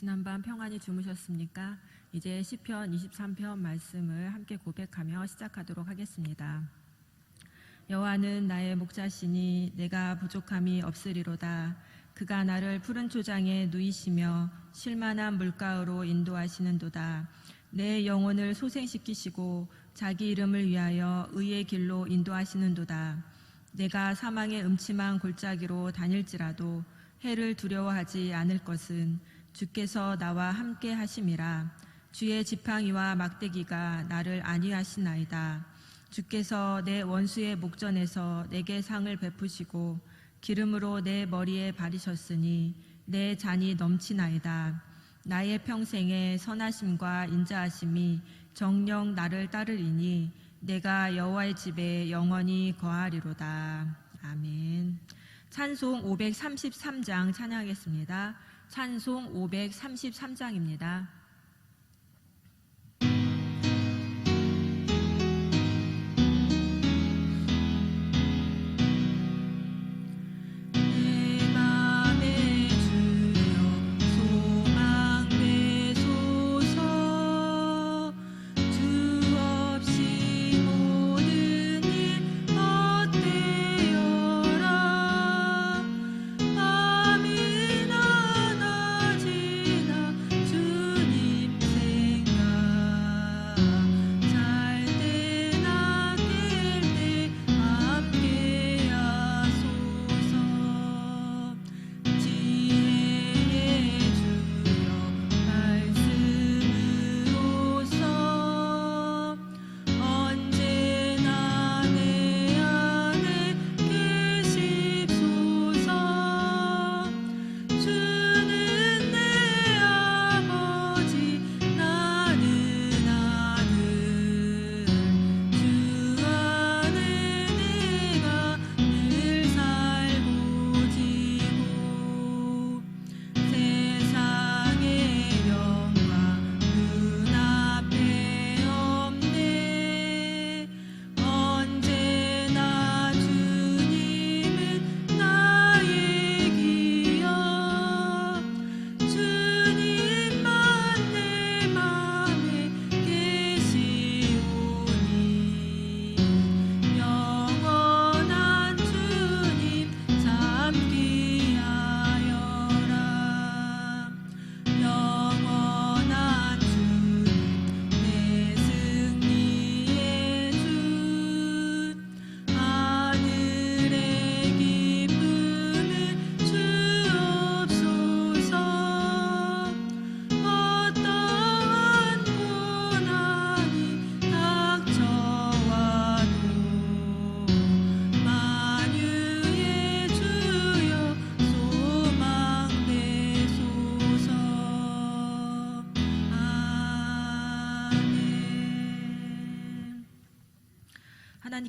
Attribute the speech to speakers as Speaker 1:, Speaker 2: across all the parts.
Speaker 1: 지난밤 평안히 주무셨습니까? 이제 시편 23편 말씀을 함께 고백하며 시작하도록 하겠습니다. 여호와는 나의 목자시니 내가 부족함이 없으리로다. 그가 나를 푸른 초장에 누이시며 쉴만한 물가로 인도하시는도다. 내 영혼을 소생시키시고 자기 이름을 위하여 의의 길로 인도하시는도다. 내가 사망의 음침한 골짜기로 다닐지라도 해를 두려워하지 않을 것은 주께서 나와 함께 하심이라. 주의 지팡이와 막대기가 나를 안위하시나이다. 주께서 내 원수의 목전에서 내게 상을 베푸시고 기름으로 내 머리에 바르셨으니 내 잔이 넘치나이다. 나의 평생에 선하심과 인자하심이 정녕 나를 따르리니 내가 여호와의 집에 영원히 거하리로다. 아멘. 찬송 533장 찬양하겠습니다. 찬송 533장입니다.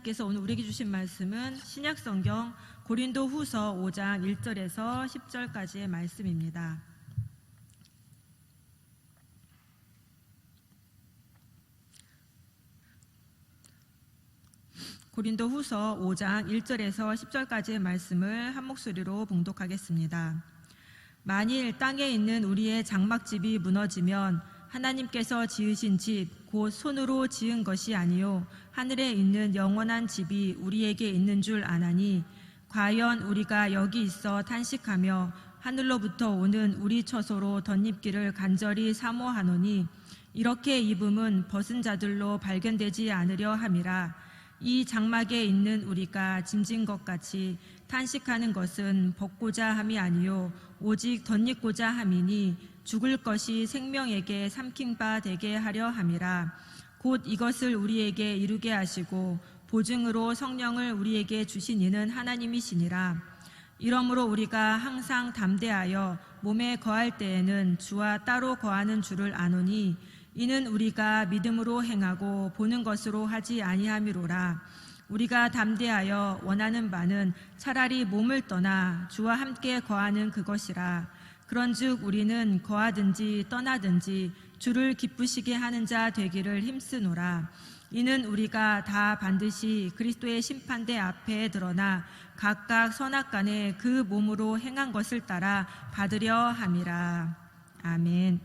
Speaker 1: 하나님께서 오늘 우리에게 주신 말씀은 신약성경 고린도후서 5장 1절에서 10절까지의 말씀입니다. 고린도후서 5장 1절에서 10절까지의 말씀을 한 목소리로 봉독하겠습니다. 만일 땅에 있는 우리의 장막집이 무너지면 하나님께서 지으신 집 곧 손으로 지은 것이 아니요 하늘에 있는 영원한 집이 우리에게 있는 줄 아나니 과연 우리가 여기 있어 탄식하며 하늘로부터 오는 우리 처소로 덧입기를 간절히 사모하노니 이렇게 입음은 벗은 자들로 발견되지 않으려 함이라. 이 장막에 있는 우리가 짐진 것 같이 탄식하는 것은 벗고자 함이 아니요 오직 덧입고자 함이니 죽을 것이 생명에게 삼킨 바 되게 하려 함이라. 곧 이것을 우리에게 이루게 하시고 보증으로 성령을 우리에게 주신 이는 하나님이시니라. 이러므로 우리가 항상 담대하여 몸에 거할 때에는 주와 따로 거하는 줄을 아노니 이는 우리가 믿음으로 행하고 보는 것으로 하지 아니함이로라. 우리가 담대하여 원하는 바는 차라리 몸을 떠나 주와 함께 거하는 그것이라. 그런즉 우리는 거하든지 떠나든지 주를 기쁘시게 하는 자 되기를 힘쓰노라. 이는 우리가 다 반드시 그리스도의 심판대 앞에 드러나 각각 선악간에 그 몸으로 행한 것을 따라 받으려 함이라. 아멘.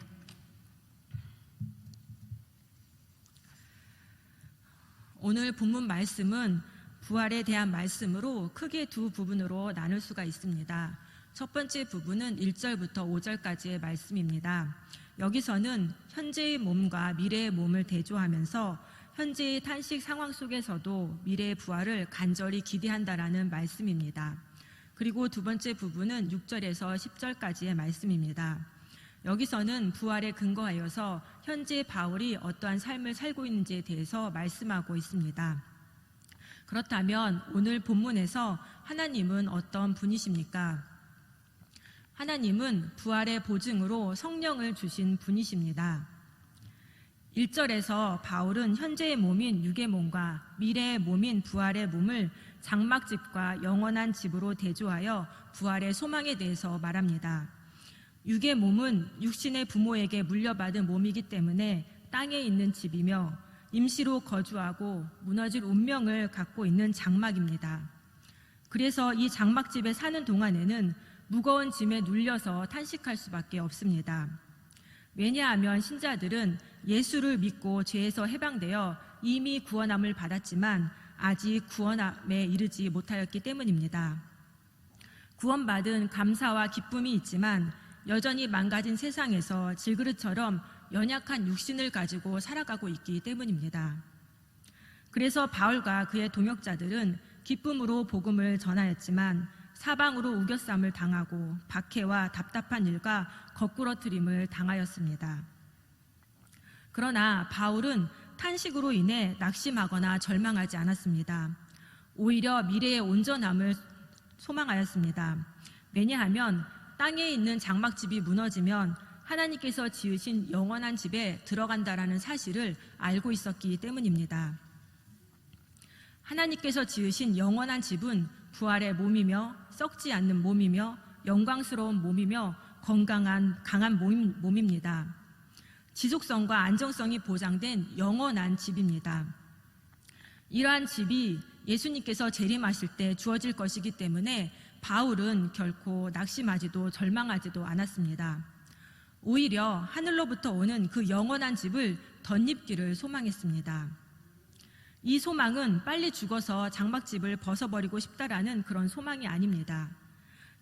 Speaker 1: 오늘 본문 말씀은 부활에 대한 말씀으로 크게 두 부분으로 나눌 수가 있습니다. 첫 번째 부분은 1절부터 5절까지의 말씀입니다. 여기서는 현재의 몸과 미래의 몸을 대조하면서 현재의 탄식 상황 속에서도 미래의 부활을 간절히 기대한다라는 말씀입니다. 그리고 두 번째 부분은 6절에서 10절까지의 말씀입니다. 여기서는 부활에 근거하여서 현재 바울이 어떠한 삶을 살고 있는지에 대해서 말씀하고 있습니다. 그렇다면 오늘 본문에서 하나님은 어떤 분이십니까? 하나님은 부활의 보증으로 성령을 주신 분이십니다. 1절에서 바울은 현재의 몸인 육의 몸과 미래의 몸인 부활의 몸을 장막집과 영원한 집으로 대조하여 부활의 소망에 대해서 말합니다. 육의 몸은 육신의 부모에게 물려받은 몸이기 때문에 땅에 있는 집이며 임시로 거주하고 무너질 운명을 갖고 있는 장막입니다. 그래서 이 장막집에 사는 동안에는 무거운 짐에 눌려서 탄식할 수밖에 없습니다. 왜냐하면 신자들은 예수를 믿고 죄에서 해방되어 이미 구원함을 받았지만 아직 구원함에 이르지 못하였기 때문입니다. 구원받은 감사와 기쁨이 있지만 여전히 망가진 세상에서 질그릇처럼 연약한 육신을 가지고 살아가고 있기 때문입니다. 그래서 바울과 그의 동역자들은 기쁨으로 복음을 전하였지만 사방으로 우겨쌈을 당하고 박해와 답답한 일과 거꾸러뜨림을 당하였습니다. 그러나 바울은 탄식으로 인해 낙심하거나 절망하지 않았습니다. 오히려 미래의 온전함을 소망하였습니다. 왜냐하면 땅에 있는 장막집이 무너지면 하나님께서 지으신 영원한 집에 들어간다라는 사실을 알고 있었기 때문입니다. 하나님께서 지으신 영원한 집은 부활의 몸이며 썩지 않는 몸이며 영광스러운 몸이며 건강한 강한 몸입니다. 지속성과 안정성이 보장된 영원한 집입니다. 이러한 집이 예수님께서 재림하실 때 주어질 것이기 때문에 바울은 결코 낙심하지도 절망하지도 않았습니다. 오히려 하늘로부터 오는 그 영원한 집을 덧입기를 소망했습니다. 이 소망은 빨리 죽어서 장막집을 벗어버리고 싶다라는 그런 소망이 아닙니다.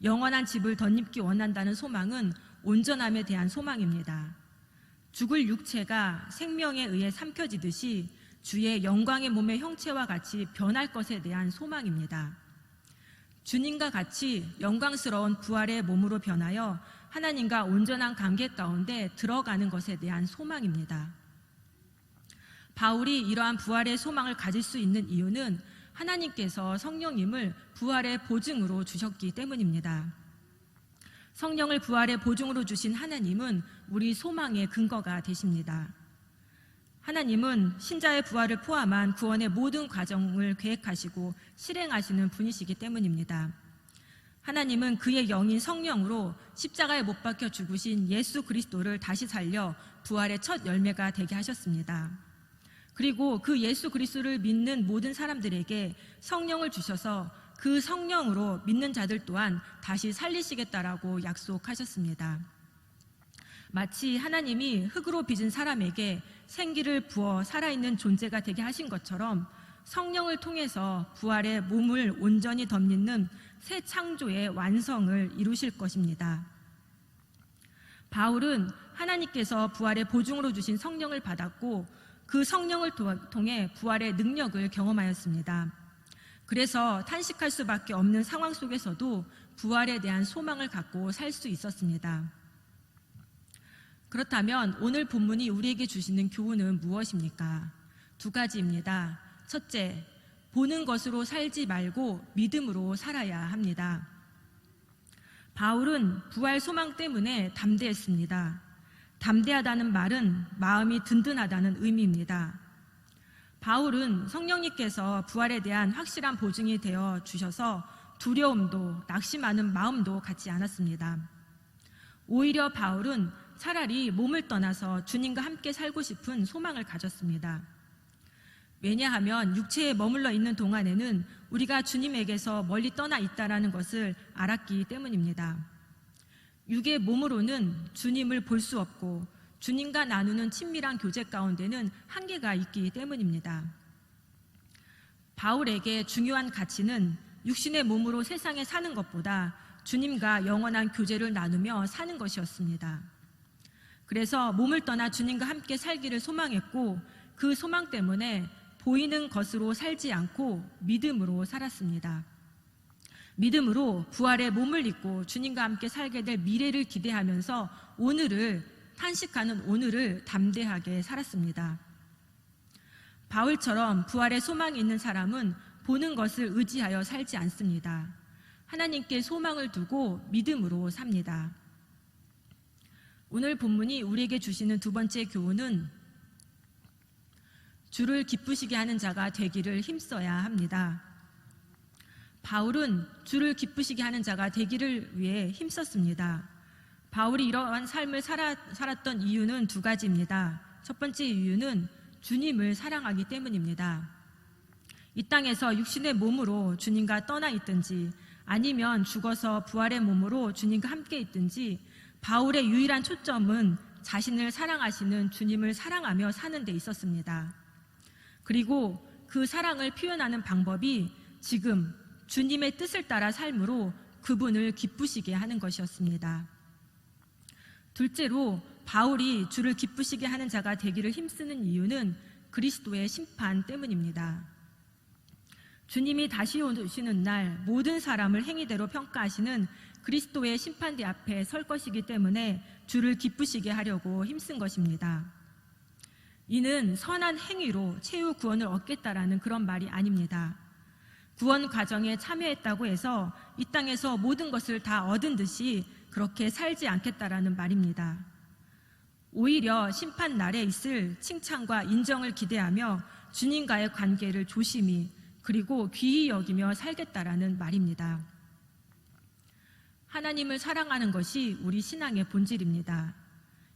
Speaker 1: 영원한 집을 덧입기 원한다는 소망은 온전함에 대한 소망입니다. 죽을 육체가 생명에 의해 삼켜지듯이 주의 영광의 몸의 형체와 같이 변할 것에 대한 소망입니다. 주님과 같이 영광스러운 부활의 몸으로 변하여 하나님과 온전한 관계 가운데 들어가는 것에 대한 소망입니다. 바울이 이러한 부활의 소망을 가질 수 있는 이유는 하나님께서 성령님을 부활의 보증으로 주셨기 때문입니다. 성령을 부활의 보증으로 주신 하나님은 우리 소망의 근거가 되십니다. 하나님은 신자의 부활을 포함한 구원의 모든 과정을 계획하시고 실행하시는 분이시기 때문입니다. 하나님은 그의 영인 성령으로 십자가에 못 박혀 죽으신 예수 그리스도를 다시 살려 부활의 첫 열매가 되게 하셨습니다. 그리고 그 예수 그리스도를 믿는 모든 사람들에게 성령을 주셔서 그 성령으로 믿는 자들 또한 다시 살리시겠다라고 약속하셨습니다. 마치 하나님이 흙으로 빚은 사람에게 생기를 부어 살아있는 존재가 되게 하신 것처럼 성령을 통해서 부활의 몸을 온전히 덧입는 새 창조의 완성을 이루실 것입니다. 바울은 하나님께서 부활의 보증으로 주신 성령을 받았고 그 성령을 통해 부활의 능력을 경험하였습니다. 그래서 탄식할 수밖에 없는 상황 속에서도 부활에 대한 소망을 갖고 살 수 있었습니다. 그렇다면 오늘 본문이 우리에게 주시는 교훈은 무엇입니까? 두 가지입니다. 첫째, 보는 것으로 살지 말고 믿음으로 살아야 합니다. 바울은 부활 소망 때문에 담대했습니다. 담대하다는 말은 마음이 든든하다는 의미입니다. 바울은 성령님께서 부활에 대한 확실한 보증이 되어 주셔서 두려움도 낙심하는 마음도 갖지 않았습니다. 오히려 바울은 차라리 몸을 떠나서 주님과 함께 살고 싶은 소망을 가졌습니다. 왜냐하면 육체에 머물러 있는 동안에는 우리가 주님에게서 멀리 떠나 있다는 것을 알았기 때문입니다. 육의 몸으로는 주님을 볼 수 없고 주님과 나누는 친밀한 교제 가운데는 한계가 있기 때문입니다. 바울에게 중요한 가치는 육신의 몸으로 세상에 사는 것보다 주님과 영원한 교제를 나누며 사는 것이었습니다. 그래서 몸을 떠나 주님과 함께 살기를 소망했고 그 소망 때문에 보이는 것으로 살지 않고 믿음으로 살았습니다. 믿음으로 부활의 몸을 입고 주님과 함께 살게 될 미래를 기대하면서 탄식하는 오늘을 담대하게 살았습니다. 바울처럼 부활의 소망이 있는 사람은 보는 것을 의지하여 살지 않습니다. 하나님께 소망을 두고 믿음으로 삽니다. 오늘 본문이 우리에게 주시는 두 번째 교훈은 주를 기쁘시게 하는 자가 되기를 힘써야 합니다. 바울은 주를 기쁘시게 하는 자가 되기를 위해 힘썼습니다. 바울이 이러한 삶을 살았던 이유는 두 가지입니다. 첫 번째 이유는 주님을 사랑하기 때문입니다. 이 땅에서 육신의 몸으로 주님과 떠나 있든지 아니면 죽어서 부활의 몸으로 주님과 함께 있든지 바울의 유일한 초점은 자신을 사랑하시는 주님을 사랑하며 사는 데 있었습니다. 그리고 그 사랑을 표현하는 방법이 지금 주님의 뜻을 따라 삶으로 그분을 기쁘시게 하는 것이었습니다. 둘째로 바울이 주를 기쁘시게 하는 자가 되기를 힘쓰는 이유는 그리스도의 심판 때문입니다. 주님이 다시 오시는 날 모든 사람을 행위대로 평가하시는 그리스도의 심판대 앞에 설 것이기 때문에 주를 기쁘시게 하려고 힘쓴 것입니다. 이는 선한 행위로 최후 구원을 얻겠다라는 그런 말이 아닙니다. 구원 과정에 참여했다고 해서 이 땅에서 모든 것을 다 얻은 듯이 그렇게 살지 않겠다라는 말입니다. 오히려 심판 날에 있을 칭찬과 인정을 기대하며 주님과의 관계를 조심히 그리고 귀히 여기며 살겠다라는 말입니다. 하나님을 사랑하는 것이 우리 신앙의 본질입니다.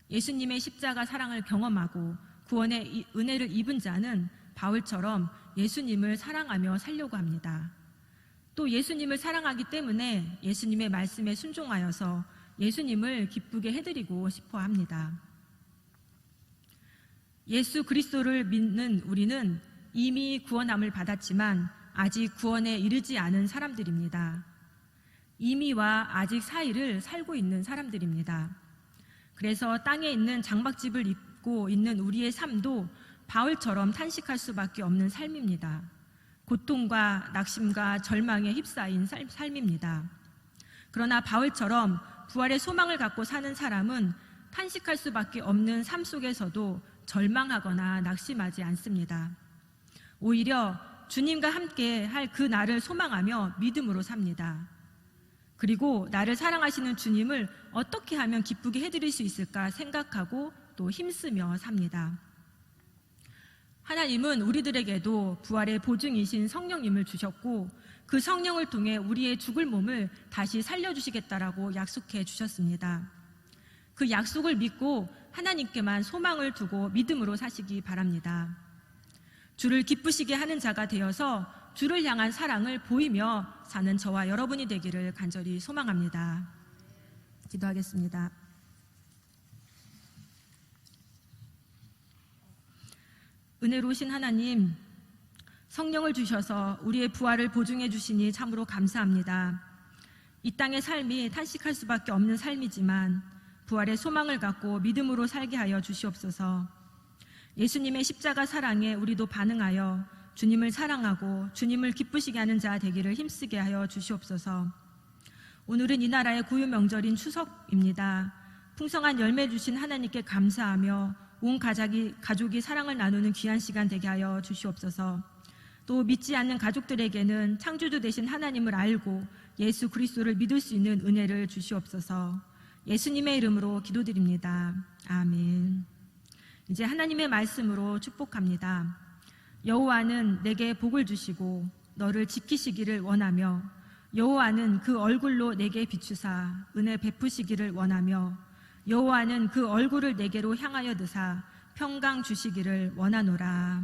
Speaker 1: 예수님의 십자가 사랑을 경험하고 구원의 은혜를 입은 자는 바울처럼 예수님을 사랑하며 살려고 합니다. 또 예수님을 사랑하기 때문에 예수님의 말씀에 순종하여서 예수님을 기쁘게 해드리고 싶어 합니다. 예수 그리스도를 믿는 우리는 이미 구원함을 받았지만 아직 구원에 이르지 않은 사람들입니다. 이미와 아직 사이를 살고 있는 사람들입니다. 그래서 땅에 있는 장막집을 입고 있는 우리의 삶도 바울처럼 탄식할 수밖에 없는 삶입니다. 고통과 낙심과 절망에 휩싸인 삶입니다. 그러나 바울처럼 부활의 소망을 갖고 사는 사람은 탄식할 수밖에 없는 삶 속에서도 절망하거나 낙심하지 않습니다. 오히려 주님과 함께 할 그 날을 소망하며 믿음으로 삽니다. 그리고 나를 사랑하시는 주님을 어떻게 하면 기쁘게 해드릴 수 있을까 생각하고 또 힘쓰며 삽니다. 하나님은 우리들에게도 부활의 보증이신 성령님을 주셨고 그 성령을 통해 우리의 죽을 몸을 다시 살려주시겠다라고 약속해 주셨습니다. 그 약속을 믿고 하나님께만 소망을 두고 믿음으로 사시기 바랍니다. 주를 기쁘시게 하는 자가 되어서 주를 향한 사랑을 보이며 사는 저와 여러분이 되기를 간절히 소망합니다. 기도하겠습니다. 은혜로우신 하나님, 성령을 주셔서 우리의 부활을 보증해 주시니 참으로 감사합니다. 이 땅의 삶이 탄식할 수밖에 없는 삶이지만 부활의 소망을 갖고 믿음으로 살게 하여 주시옵소서. 예수님의 십자가 사랑에 우리도 반응하여 주님을 사랑하고 주님을 기쁘시게 하는 자 되기를 힘쓰게 하여 주시옵소서. 오늘은 이 나라의 구유 명절인 추석입니다. 풍성한 열매 주신 하나님께 감사하며 온 가족이 사랑을 나누는 귀한 시간 되게 하여 주시옵소서. 또 믿지 않는 가족들에게는 창조주 되신 하나님을 알고 예수 그리스도를 믿을 수 있는 은혜를 주시옵소서. 예수님의 이름으로 기도드립니다. 아멘. 이제 하나님의 말씀으로 축복합니다. 여호와는 내게 복을 주시고 너를 지키시기를 원하며 여호와는 그 얼굴로 내게 비추사 은혜 베푸시기를 원하며 여호와는 그 얼굴을 내게로 향하여 드사 평강 주시기를 원하노라.